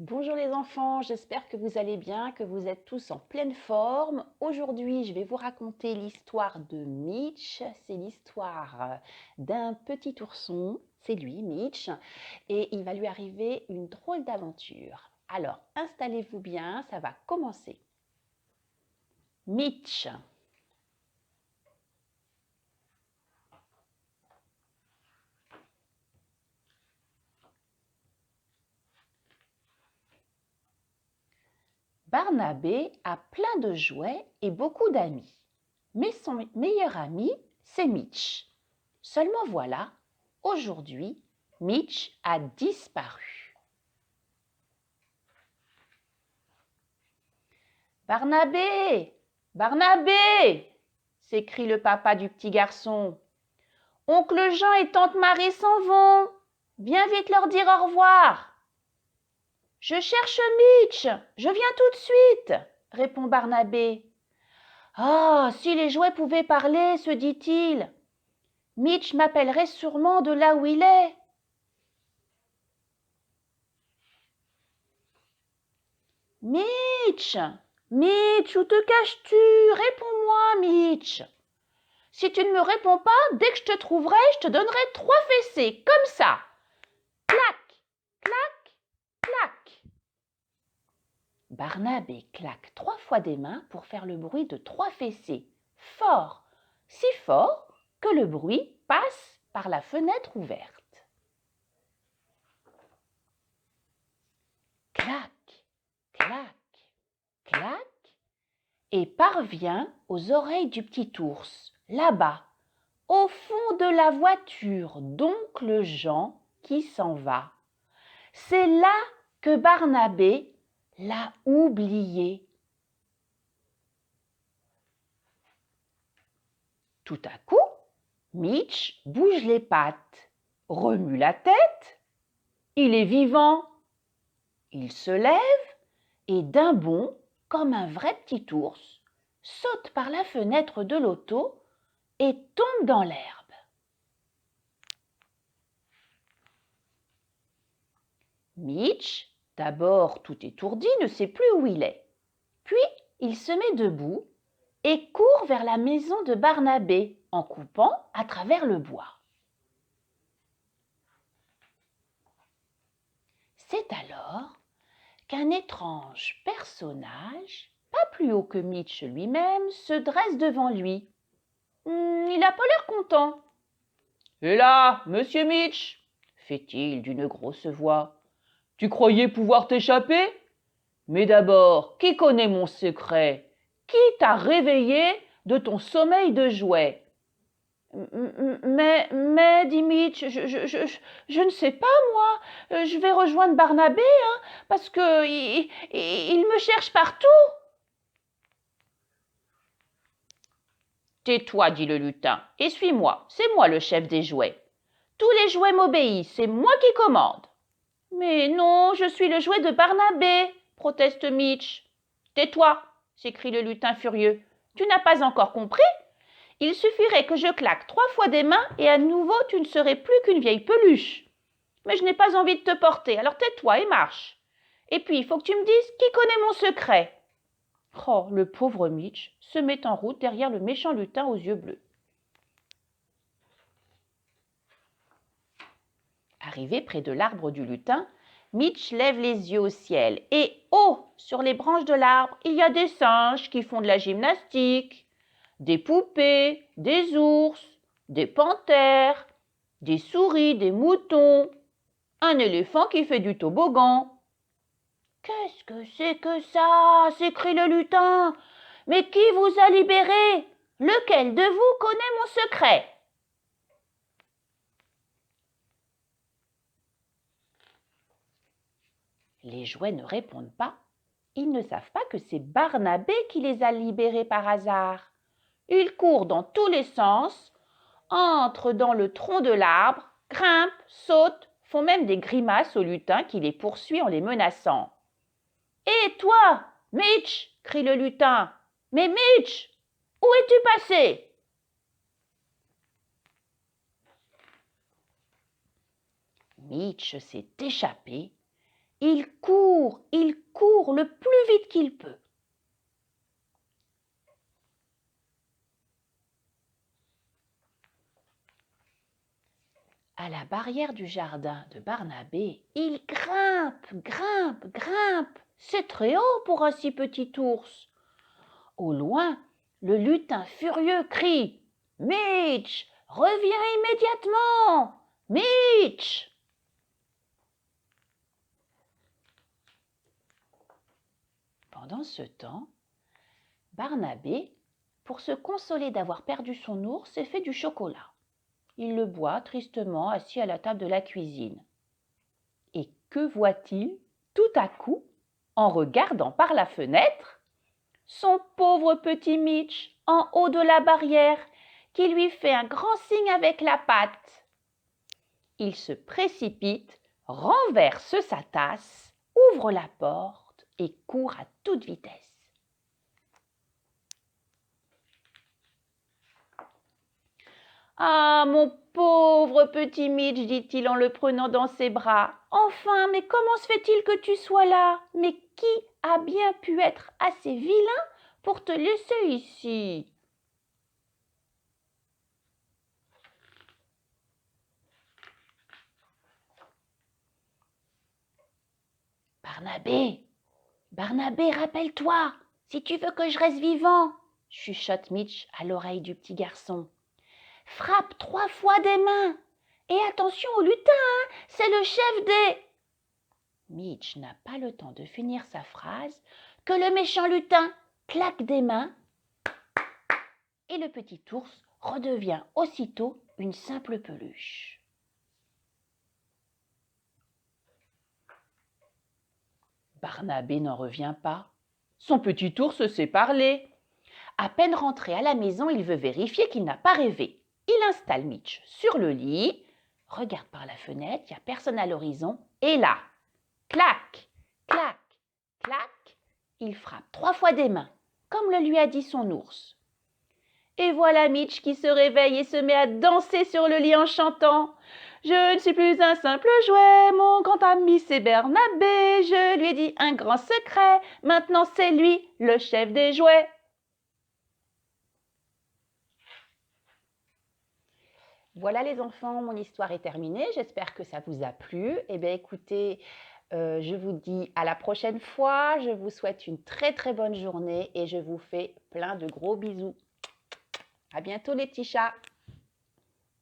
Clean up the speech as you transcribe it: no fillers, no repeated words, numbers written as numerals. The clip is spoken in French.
Bonjour les enfants, j'espère que vous allez bien, que vous êtes tous en pleine forme. Aujourd'hui, je vais vous raconter l'histoire de Mitch. C'est l'histoire d'un petit ourson, c'est lui, Mitch, et il va lui arriver une drôle d'aventure. Alors, installez-vous bien, ça va commencer. Mitch. Barnabé a plein de jouets et beaucoup d'amis. Mais son meilleur ami, c'est Mitch. Seulement voilà, aujourd'hui, Mitch a disparu. Barnabé! Barnabé! S'écrie le papa du petit garçon. Oncle Jean et tante Marie s'en vont. Viens vite leur dire au revoir. Je cherche Mitch, je viens tout de suite, répond Barnabé. Ah, si les jouets pouvaient parler, se dit-il. Mitch m'appellerait sûrement de là où il est. Mitch! Mitch, où te caches-tu? Réponds-moi, Mitch. Si tu ne me réponds pas, dès que je te trouverai, je te donnerai 3 fessées, comme ça. Clac, clac, clac. Barnabé claque 3 fois des mains pour faire le bruit de 3 fessées. Fort, si fort que le bruit passe par la fenêtre ouverte. Clac, clac, clac, et parvient aux oreilles du petit ours, là-bas, au fond de la voiture d'oncle Jean qui s'en va. C'est là que Barnabé l'a oublié. Tout à coup, Mitch bouge les pattes, remue la tête. Il est vivant. Il se lève et d'un bond, comme un vrai petit ours, saute par la fenêtre de l'auto et tombe dans l'herbe. Mitch, d'abord tout étourdi, ne sait plus où il est. Puis il se met debout et court vers la maison de Barnabé en coupant à travers le bois. C'est alors qu'un étrange personnage, pas plus haut que Mitch lui-même, se dresse devant lui. Il n'a pas l'air content. « Et là, monsieur Mitch ?» fait-il d'une grosse voix. « Tu croyais pouvoir t'échapper ? Mais d'abord, qui connaît mon secret? Qui t'a réveillé de ton sommeil de jouet ?» Mais, dit Mitch, je ne sais pas, moi. Je vais rejoindre Barnabé, parce que il me cherche partout. Tais-toi, dit le lutin, et suis-moi, c'est moi le chef des jouets. Tous les jouets m'obéissent, c'est moi qui commande. Mais non, je suis le jouet de Barnabé, proteste Mitch. Tais-toi, s'écrie le lutin furieux. Tu n'as pas encore compris ? Il suffirait que je claque 3 fois des mains et à nouveau tu ne serais plus qu'une vieille peluche. Mais je n'ai pas envie de te porter, alors tais-toi et marche. Et puis, il faut que tu me dises qui connaît mon secret. Oh, le pauvre Mitch se met en route derrière le méchant lutin aux yeux bleus. Arrivé près de l'arbre du lutin, Mitch lève les yeux au ciel et oh, sur les branches de l'arbre, il y a des singes qui font de la gymnastique, des poupées, des ours, des panthères, des souris, des moutons, un éléphant qui fait du toboggan. « Qu'est-ce que c'est que ça ?» s'écrie le lutin. « Mais qui vous a libéré? Lequel de vous connaît mon secret ?» Les jouets ne répondent pas. Ils ne savent pas que c'est Barnabé qui les a libérés par hasard. Ils courent dans tous les sens, entrent dans le tronc de l'arbre, grimpent, sautent, font même des grimaces au lutin qui les poursuit en les menaçant. « Et toi, Mitch !» crie le lutin. « Mais Mitch, où es-tu passé ?» Mitch s'est échappé il court le plus vite qu'il peut. À la barrière du jardin de Barnabé, il grimpe. C'est très haut pour un si petit ours. Au loin, le lutin furieux crie « Mitch, reviens immédiatement! Mitch !» Pendant ce temps, Barnabé, pour se consoler d'avoir perdu son ours, s'est fait du chocolat. Il le boit tristement assis à la table de la cuisine. Et que voit-il tout à coup en regardant par la fenêtre? Son pauvre petit Mitch en haut de la barrière qui lui fait un grand signe avec la patte. Il se précipite, renverse sa tasse, ouvre la porte et court à toute vitesse. « Ah, mon pauvre petit Mitch, dit-il en le prenant dans ses bras. Enfin, mais comment se fait-il que tu sois là? Mais qui a bien pu être assez vilain pour te laisser ici? » Barnabé, rappelle-toi, si tu veux que je reste vivant, chuchote Mitch à l'oreille du petit garçon. Frappe 3 fois des mains. Et attention au lutin, hein, c'est le chef des... Mitch n'a pas le temps de finir sa phrase que le méchant lutin claque des mains et le petit ours redevient aussitôt une simple peluche. Barnabé n'en revient pas. Son petit ours sait parler. À peine rentré à la maison, il veut vérifier qu'il n'a pas rêvé. Il installe Mitch sur le lit, regarde par la fenêtre, il n'y a personne à l'horizon, et là, clac, clac, clac, il frappe 3 fois des mains, comme le lui a dit son ours. Et voilà Mitch qui se réveille et se met à danser sur le lit en chantant « Je ne suis plus un simple jouet, mon grand ami c'est Barnabé, je lui ai dit un grand secret, maintenant c'est lui le chef des jouets. » Voilà les enfants, mon histoire est terminée, j'espère que ça vous a plu. Eh bien écoutez, je vous dis à la prochaine fois, je vous souhaite une très très bonne journée et je vous fais plein de gros bisous. À bientôt les petits chats.